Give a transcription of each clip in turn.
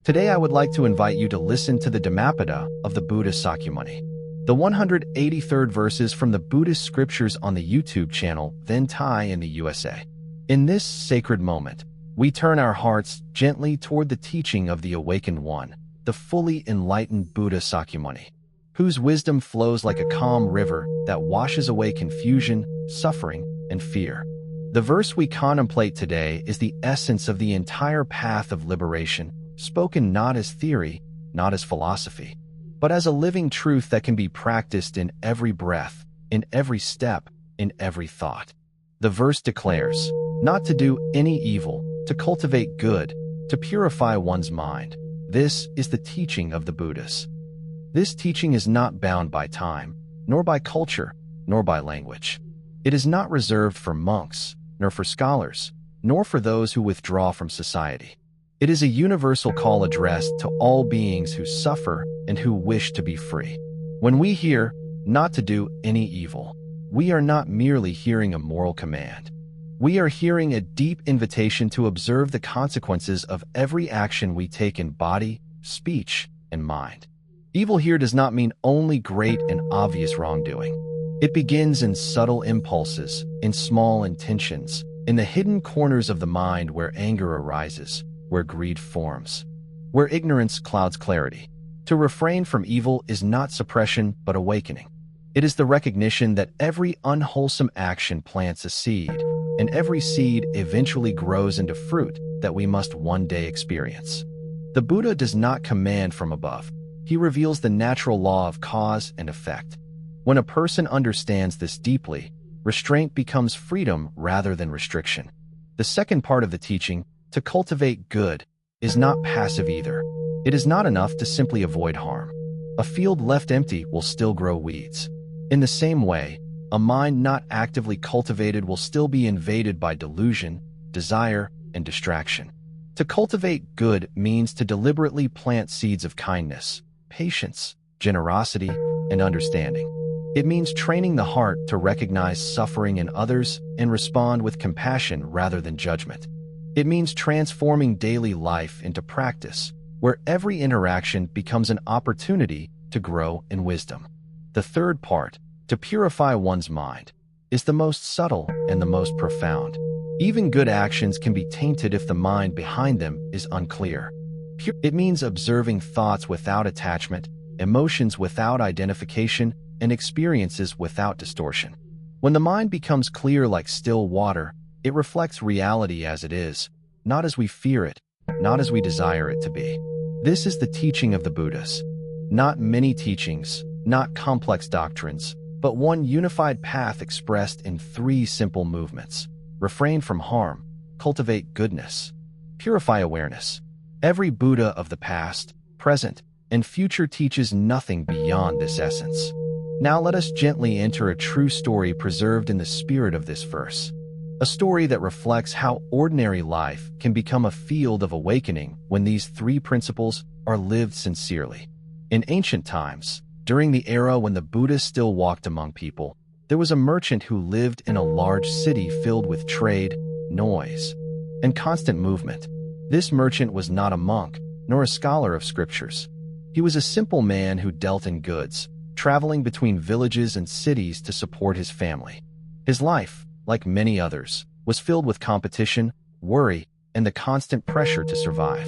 Today I would like to invite you to listen to the Dhammapada of the Buddhist Sakyamuni, the 183rd verses from the Buddhist scriptures on the YouTube channel Thien Thai in the USA. In this sacred moment, we turn our hearts gently toward the teaching of the Awakened One, the fully enlightened Buddha Sakyamuni, whose wisdom flows like a calm river that washes away confusion, suffering, and fear. The verse we contemplate today is the essence of the entire path of liberation, spoken not as theory, not as philosophy, but as a living truth that can be practiced in every breath, in every step, in every thought. The verse declares, not to do any evil, to cultivate good, to purify one's mind. This is the teaching of the Buddhas. This teaching is not bound by time, nor by culture, nor by language. It is not reserved for monks, nor for scholars, nor for those who withdraw from society. It is a universal call addressed to all beings who suffer and who wish to be free. When we hear, not to do any evil, we are not merely hearing a moral command. We are hearing a deep invitation to observe the consequences of every action we take in body, speech, and mind. Evil here does not mean only great and obvious wrongdoing. It begins in subtle impulses, in small intentions, in the hidden corners of the mind where anger arises, where greed forms, where ignorance clouds clarity. To refrain from evil is not suppression but awakening. It is the recognition that every unwholesome action plants a seed, and every seed eventually grows into fruit that we must one day experience. The Buddha does not command from above. He reveals the natural law of cause and effect. When a person understands this deeply, restraint becomes freedom rather than restriction. The second part of the teaching, to cultivate good, is not passive either. It is not enough to simply avoid harm. A field left empty will still grow weeds. In the same way, a mind not actively cultivated will still be invaded by delusion, desire, and distraction. To cultivate good means to deliberately plant seeds of kindness, patience, generosity, and understanding. It means training the heart to recognize suffering in others and respond with compassion rather than judgment. It means transforming daily life into practice, where every interaction becomes an opportunity to grow in wisdom. The third part, to purify one's mind, is the most subtle and the most profound. Even good actions can be tainted if the mind behind them is unclear. It means observing thoughts without attachment, emotions without identification, and experiences without distortion. When the mind becomes clear like still water, it reflects reality as it is, not as we fear it, not as we desire it to be. This is the teaching of the Buddhas. Not many teachings, not complex doctrines, but one unified path expressed in three simple movements. Refrain from harm, cultivate goodness, purify awareness. Every Buddha of the past, present, and future teaches nothing beyond this essence. Now let us gently enter a true story preserved in the spirit of this verse. A story that reflects how ordinary life can become a field of awakening when these three principles are lived sincerely. In ancient times, during the era when the Buddha still walked among people, there was a merchant who lived in a large city filled with trade, noise, and constant movement. This merchant was not a monk, nor a scholar of scriptures. He was a simple man who dealt in goods, traveling between villages and cities to support his family. His life, like many others, was filled with competition, worry, and the constant pressure to survive.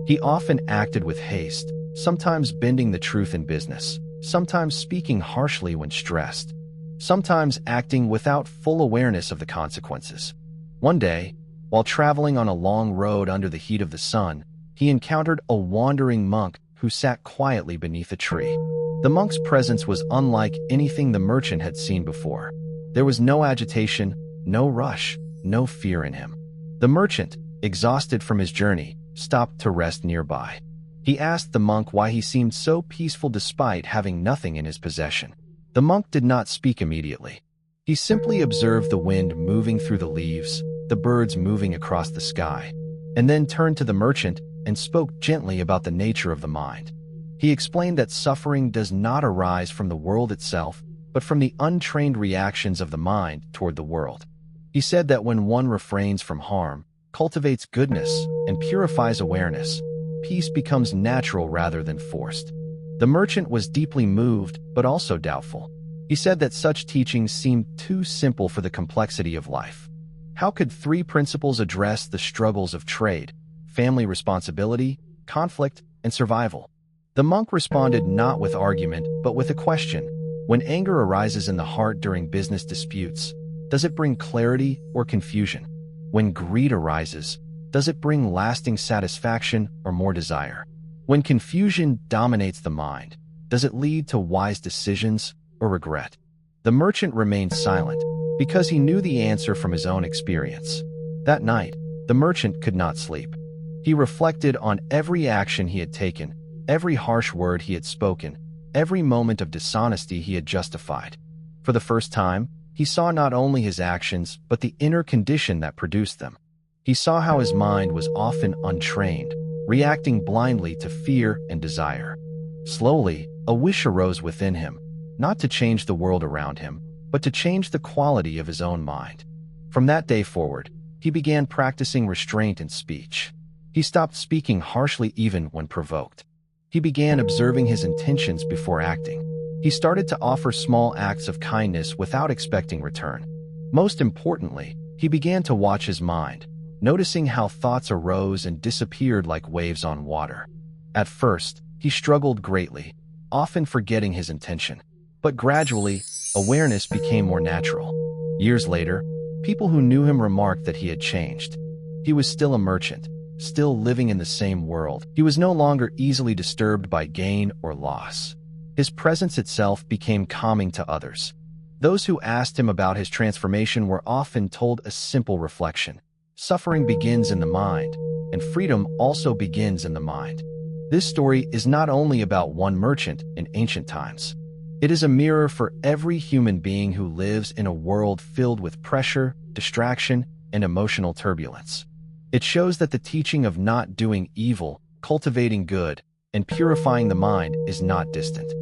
He often acted with haste, sometimes bending the truth in business, sometimes speaking harshly when stressed, sometimes acting without full awareness of the consequences. One day, while traveling on a long road under the heat of the sun, he encountered a wandering monk who sat quietly beneath a tree. The monk's presence was unlike anything the merchant had seen before. There was no agitation, no rush, no fear in him. The merchant, exhausted from his journey, stopped to rest nearby. He asked the monk why he seemed so peaceful despite having nothing in his possession. The monk did not speak immediately. He simply observed the wind moving through the leaves, the birds moving across the sky, and then turned to the merchant and spoke gently about the nature of the mind. He explained that suffering does not arise from the world itself, but from the untrained reactions of the mind toward the world. He said that when one refrains from harm, cultivates goodness, and purifies awareness, peace becomes natural rather than forced. The merchant was deeply moved, but also doubtful. He said that such teachings seemed too simple for the complexity of life. How could three principles address the struggles of trade, family responsibility, conflict, and survival? The monk responded not with argument, but with a question. When anger arises in the heart during business disputes, does it bring clarity or confusion? When greed arises, does it bring lasting satisfaction or more desire? When confusion dominates the mind, does it lead to wise decisions or regret? The merchant remained silent because he knew the answer from his own experience. That night, the merchant could not sleep. He reflected on every action he had taken, every harsh word he had spoken, every moment of dishonesty he had justified. For the first time, he saw not only his actions, but the inner condition that produced them. He saw how his mind was often untrained, reacting blindly to fear and desire. Slowly, a wish arose within him, not to change the world around him, but to change the quality of his own mind. From that day forward, he began practicing restraint in speech. He stopped speaking harshly even when provoked. He began observing his intentions before acting. He started to offer small acts of kindness without expecting return. Most importantly, he began to watch his mind, noticing how thoughts arose and disappeared like waves on water. At first, he struggled greatly, often forgetting his intention. But gradually, awareness became more natural. Years later, people who knew him remarked that he had changed. He was still a merchant, still living in the same world. He was no longer easily disturbed by gain or loss. His presence itself became calming to others. Those who asked him about his transformation were often told a simple reflection. Suffering begins in the mind, and freedom also begins in the mind. This story is not only about one merchant in ancient times. It is a mirror for every human being who lives in a world filled with pressure, distraction, and emotional turbulence. It shows that the teaching of not doing evil, cultivating good, and purifying the mind is not distant.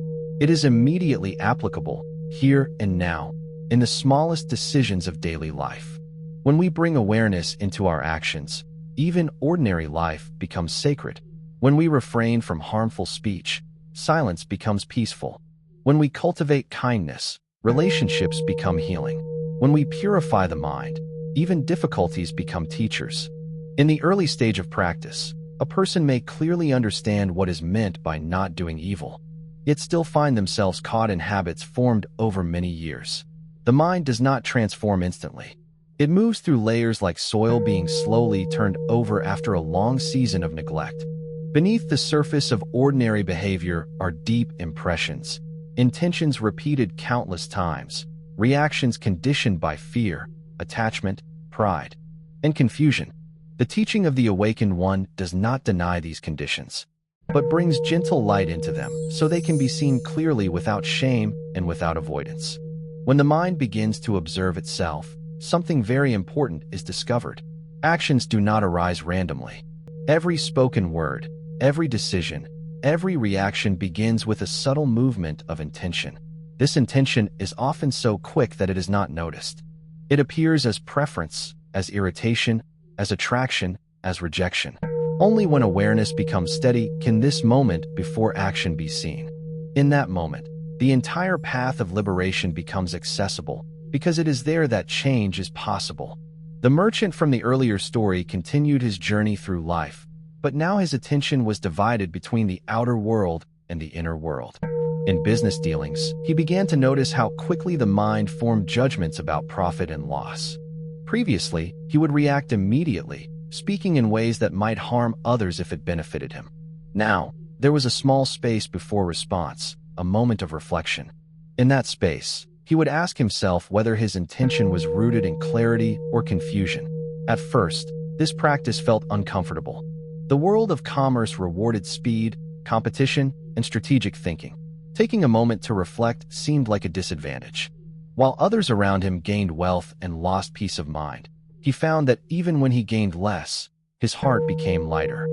It is immediately applicable, here and now, in the smallest decisions of daily life. When we bring awareness into our actions, even ordinary life becomes sacred. When we refrain from harmful speech, silence becomes peaceful. When we cultivate kindness, relationships become healing. When we purify the mind, even difficulties become teachers. In the early stage of practice, a person may clearly understand what is meant by not doing evil, yet still find themselves caught in habits formed over many years. The mind does not transform instantly. It moves through layers like soil being slowly turned over after a long season of neglect. Beneath the surface of ordinary behavior are deep impressions, intentions repeated countless times, reactions conditioned by fear, attachment, pride, and confusion. The teaching of the awakened one does not deny these conditions, but brings gentle light into them so they can be seen clearly without shame and without avoidance. When the mind begins to observe itself, something very important is discovered. Actions do not arise randomly. Every spoken word, every decision, every reaction begins with a subtle movement of intention. This intention is often so quick that it is not noticed. It appears as preference, as irritation, as attraction, as rejection. Only when awareness becomes steady can this moment before action be seen. In that moment, the entire path of liberation becomes accessible, because it is there that change is possible. The merchant from the earlier story continued his journey through life, but now his attention was divided between the outer world and the inner world. In business dealings, he began to notice how quickly the mind formed judgments about profit and loss. Previously, he would react immediately, speaking in ways that might harm others if it benefited him. Now, there was a small space before response, a moment of reflection. In that space, he would ask himself whether his intention was rooted in clarity or confusion. At first, this practice felt uncomfortable. The world of commerce rewarded speed, competition, and strategic thinking. Taking a moment to reflect seemed like a disadvantage. While others around him gained wealth and lost peace of mind, he found that even when he gained less, his heart became lighter.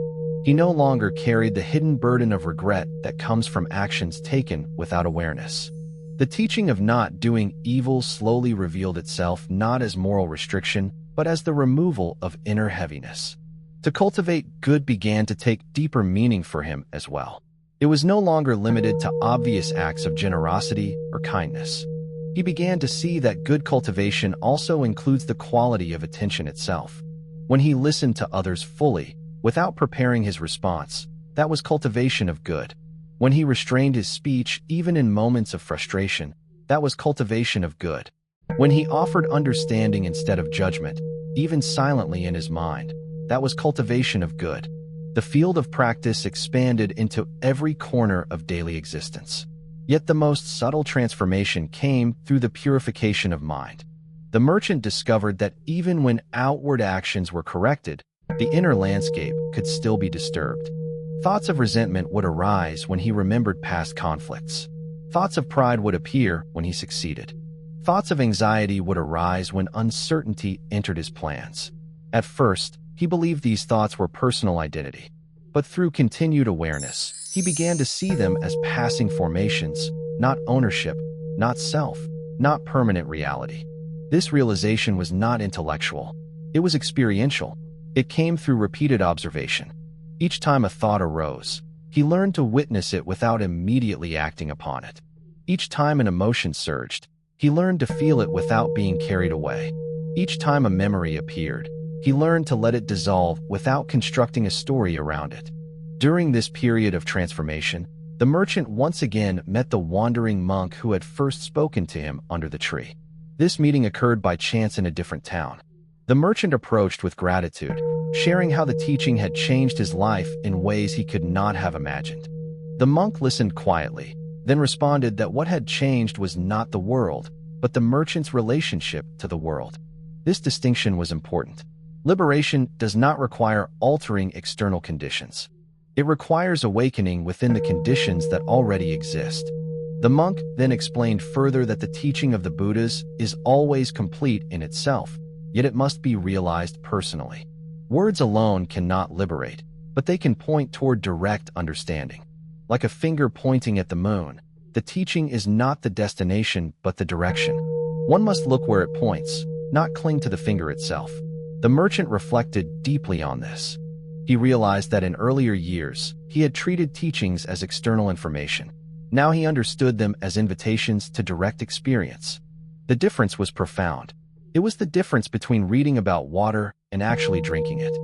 He no longer carried the hidden burden of regret that comes from actions taken without awareness. The teaching of not doing evil slowly revealed itself not as moral restriction, but as the removal of inner heaviness. To cultivate good began to take deeper meaning for him as well. It was no longer limited to obvious acts of generosity or kindness. He began to see that good cultivation also includes the quality of attention itself. When he listened to others fully, without preparing his response, that was cultivation of good. When he restrained his speech even in moments of frustration, that was cultivation of good. When he offered understanding instead of judgment, even silently in his mind, that was cultivation of good. The field of practice expanded into every corner of daily existence. Yet the most subtle transformation came through the purification of mind. The merchant discovered that even when outward actions were corrected, the inner landscape could still be disturbed. Thoughts of resentment would arise when he remembered past conflicts. Thoughts of pride would appear when he succeeded. Thoughts of anxiety would arise when uncertainty entered his plans. At first, he believed these thoughts were personal identity. But through continued awareness, he began to see them as passing formations, not ownership, not self, not permanent reality. This realization was not intellectual. It was experiential. It came through repeated observation. Each time a thought arose, he learned to witness it without immediately acting upon it. Each time an emotion surged, he learned to feel it without being carried away. Each time a memory appeared, he learned to let it dissolve without constructing a story around it. During this period of transformation, the merchant once again met the wandering monk who had first spoken to him under the tree. This meeting occurred by chance in a different town. The merchant approached with gratitude, sharing how the teaching had changed his life in ways he could not have imagined. The monk listened quietly, then responded that what had changed was not the world, but the merchant's relationship to the world. This distinction was important. Liberation does not require altering external conditions. It requires awakening within the conditions that already exist. The monk then explained further that the teaching of the Buddhas is always complete in itself, yet it must be realized personally. Words alone cannot liberate, but they can point toward direct understanding. Like a finger pointing at the moon, the teaching is not the destination but the direction. One must look where it points, not cling to the finger itself. The merchant reflected deeply on this. He realized that in earlier years, he had treated teachings as external information. Now he understood them as invitations to direct experience. The difference was profound. It was the difference between reading about water and actually drinking it.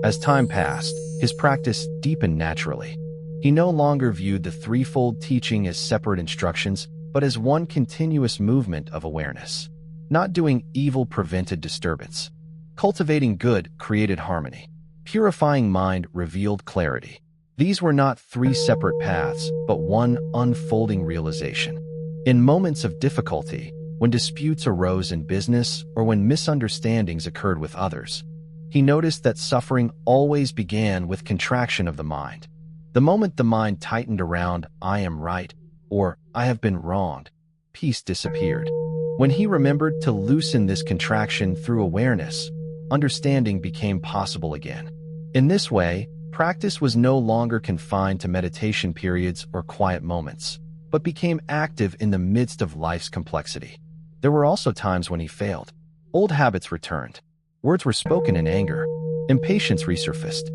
As time passed, his practice deepened naturally. He no longer viewed the threefold teaching as separate instructions, but as one continuous movement of awareness. Not doing evil prevented disturbance. Cultivating good created harmony. Purifying mind revealed clarity. These were not three separate paths, but one unfolding realization. In moments of difficulty, when disputes arose in business or when misunderstandings occurred with others, he noticed that suffering always began with contraction of the mind. The moment the mind tightened around "I am right" or "I have been wronged," peace disappeared. When he remembered to loosen this contraction through awareness, understanding became possible again. In this way, practice was no longer confined to meditation periods or quiet moments, but became active in the midst of life's complexity. There were also times when he failed. Old habits returned. Words were spoken in anger. Impatience resurfaced.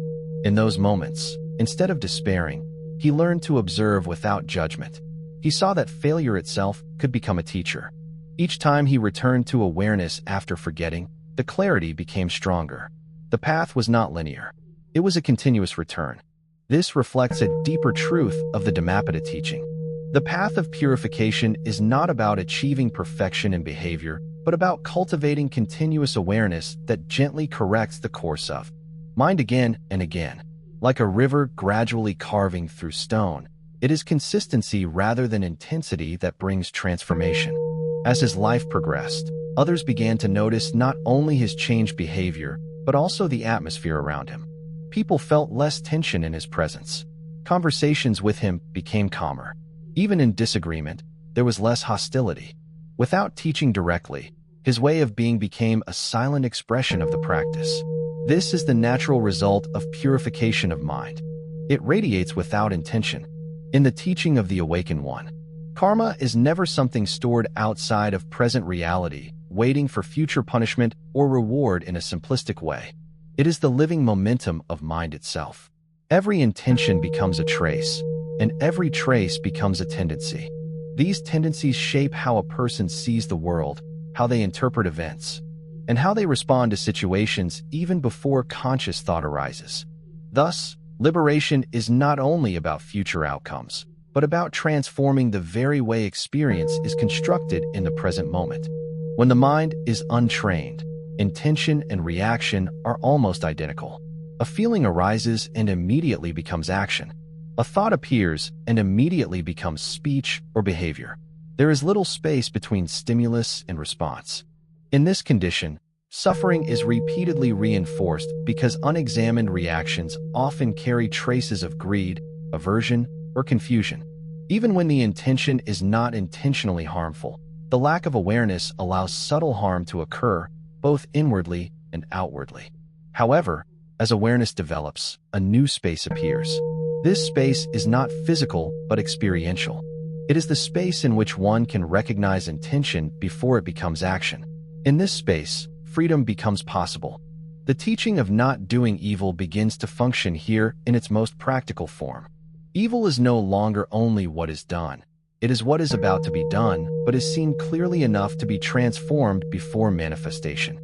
In those moments, instead of despairing, he learned to observe without judgment. He saw that failure itself could become a teacher. Each time he returned to awareness after forgetting, the clarity became stronger. The path was not linear. It was a continuous return. This reflects a deeper truth of the Dhammapada teaching. The path of purification is not about achieving perfection in behavior, but about cultivating continuous awareness that gently corrects the course of mind again and again. Like a river gradually carving through stone, it is consistency rather than intensity that brings transformation. As his life progressed, others began to notice not only his changed behavior, but also the atmosphere around him. People felt less tension in his presence. Conversations with him became calmer. Even in disagreement, there was less hostility. Without teaching directly, his way of being became a silent expression of the practice. This is the natural result of purification of mind. It radiates without intention. In the teaching of the Awakened One, karma is never something stored outside of present reality, waiting for future punishment or reward in a simplistic way. It is the living momentum of mind itself. Every intention becomes a trace, and every trace becomes a tendency. These tendencies shape how a person sees the world, how they interpret events, and how they respond to situations even before conscious thought arises. Thus, liberation is not only about future outcomes, but about transforming the very way experience is constructed in the present moment. When the mind is untrained, intention and reaction are almost identical. A feeling arises and immediately becomes action. A thought appears and immediately becomes speech or behavior. There is little space between stimulus and response. In this condition, suffering is repeatedly reinforced because unexamined reactions often carry traces of greed, aversion, or confusion. Even when the intention is not intentionally harmful, the lack of awareness allows subtle harm to occur, both inwardly and outwardly. However, as awareness develops, a new space appears. This space is not physical but experiential. It is the space in which one can recognize intention before it becomes action. In this space, freedom becomes possible. The teaching of not doing evil begins to function here in its most practical form. Evil is no longer only what is done. It is what is about to be done, but is seen clearly enough to be transformed before manifestation.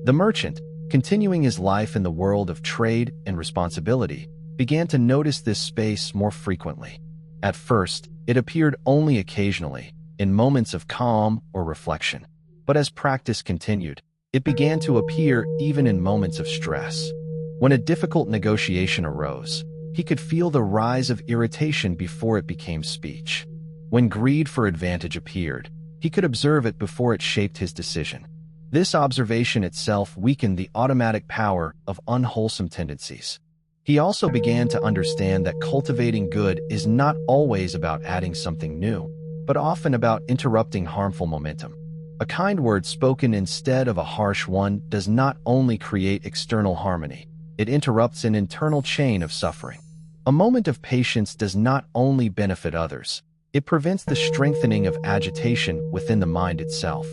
The merchant, continuing his life in the world of trade and responsibility, began to notice this space more frequently. At first, it appeared only occasionally, in moments of calm or reflection. But as practice continued, it began to appear even in moments of stress. When a difficult negotiation arose, he could feel the rise of irritation before it became speech. When greed for advantage appeared, he could observe it before it shaped his decision. This observation itself weakened the automatic power of unwholesome tendencies. He also began to understand that cultivating good is not always about adding something new, but often about interrupting harmful momentum. A kind word spoken instead of a harsh one does not only create external harmony, it interrupts an internal chain of suffering. A moment of patience does not only benefit others, it prevents the strengthening of agitation within the mind itself.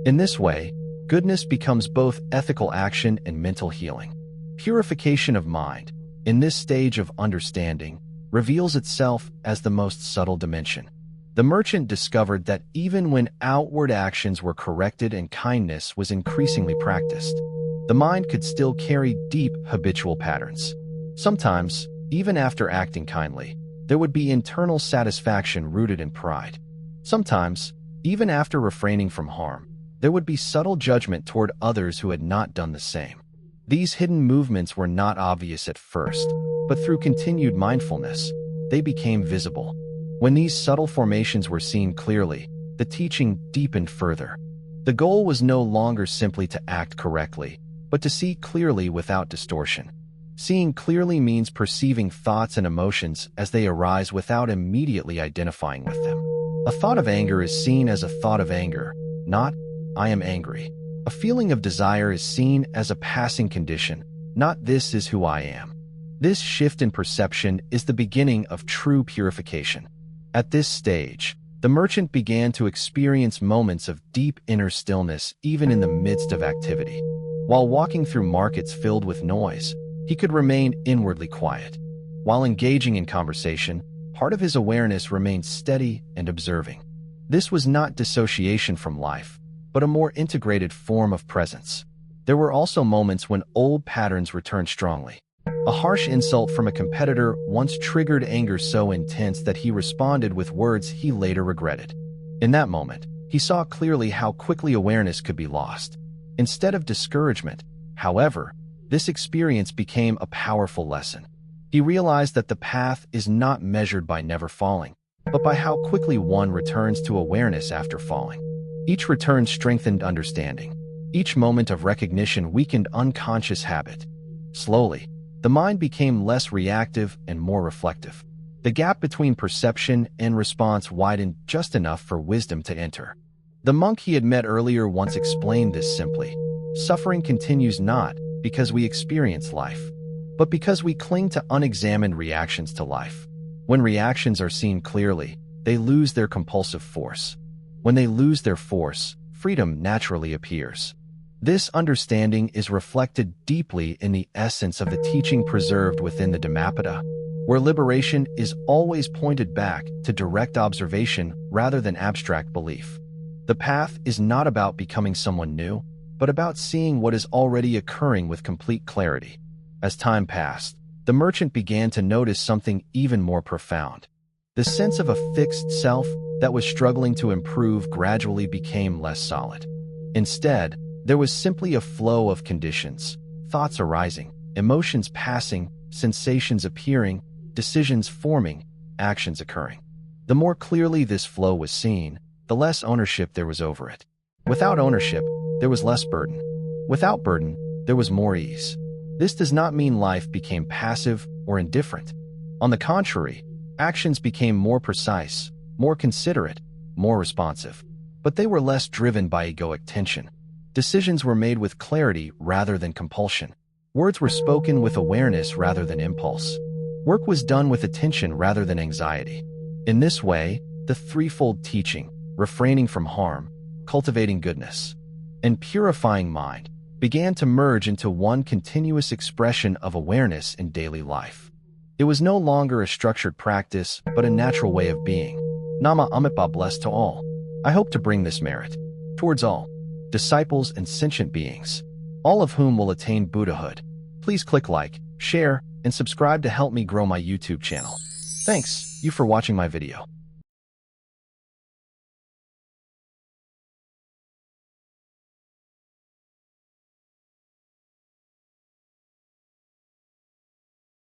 In this way, goodness becomes both ethical action and mental healing. Purification of mind, in this stage of understanding, reveals itself as the most subtle dimension. The merchant discovered that even when outward actions were corrected and kindness was increasingly practiced, the mind could still carry deep habitual patterns. Sometimes, even after acting kindly, there would be internal satisfaction rooted in pride. Sometimes, even after refraining from harm, there would be subtle judgment toward others who had not done the same. These hidden movements were not obvious at first, but through continued mindfulness, they became visible. When these subtle formations were seen clearly, the teaching deepened further. The goal was no longer simply to act correctly, but to see clearly without distortion. Seeing clearly means perceiving thoughts and emotions as they arise without immediately identifying with them. A thought of anger is seen as a thought of anger, not, "I am angry." A feeling of desire is seen as a passing condition, not "this is who I am." This shift in perception is the beginning of true purification. At this stage, the merchant began to experience moments of deep inner stillness even in the midst of activity. While walking through markets filled with noise, he could remain inwardly quiet. While engaging in conversation, part of his awareness remained steady and observing. This was not dissociation from life, but a more integrated form of presence. There were also moments when old patterns returned strongly. A harsh insult from a competitor once triggered anger so intense that he responded with words he later regretted. In that moment, he saw clearly how quickly awareness could be lost. Instead of discouragement, however, this experience became a powerful lesson. He realized that the path is not measured by never falling, but by how quickly one returns to awareness after falling. Each return strengthened understanding. Each moment of recognition weakened unconscious habit. Slowly, the mind became less reactive and more reflective. The gap between perception and response widened just enough for wisdom to enter. The monk he had met earlier once explained this simply. Suffering continues not because we experience life, but because we cling to unexamined reactions to life. When reactions are seen clearly, they lose their compulsive force. When they lose their force, freedom naturally appears. This understanding is reflected deeply in the essence of the teaching preserved within the Dhammapada, where liberation is always pointed back to direct observation rather than abstract belief. The path is not about becoming someone new, but about seeing what is already occurring with complete clarity. As time passed, the merchant began to notice something even more profound. The sense of a fixed self that was struggling to improve gradually became less solid. Instead, there was simply a flow of conditions, thoughts arising, emotions passing, sensations appearing, decisions forming, actions occurring. The more clearly this flow was seen, the less ownership there was over it. Without ownership, there was less burden. Without burden, there was more ease. This does not mean life became passive or indifferent. On the contrary, actions became more precise, more considerate, more responsive. But they were less driven by egoic tension. Decisions were made with clarity rather than compulsion. Words were spoken with awareness rather than impulse. Work was done with attention rather than anxiety. In this way, the threefold teaching, refraining from harm, cultivating goodness, and purifying mind, began to merge into one continuous expression of awareness in daily life. It was no longer a structured practice, but a natural way of being. Nama Amitabha blessed to all. I hope to bring this merit towards all disciples and sentient beings, all of whom will attain Buddhahood. Please click like, share, and subscribe to help me grow my YouTube channel. Thanks you for watching my video.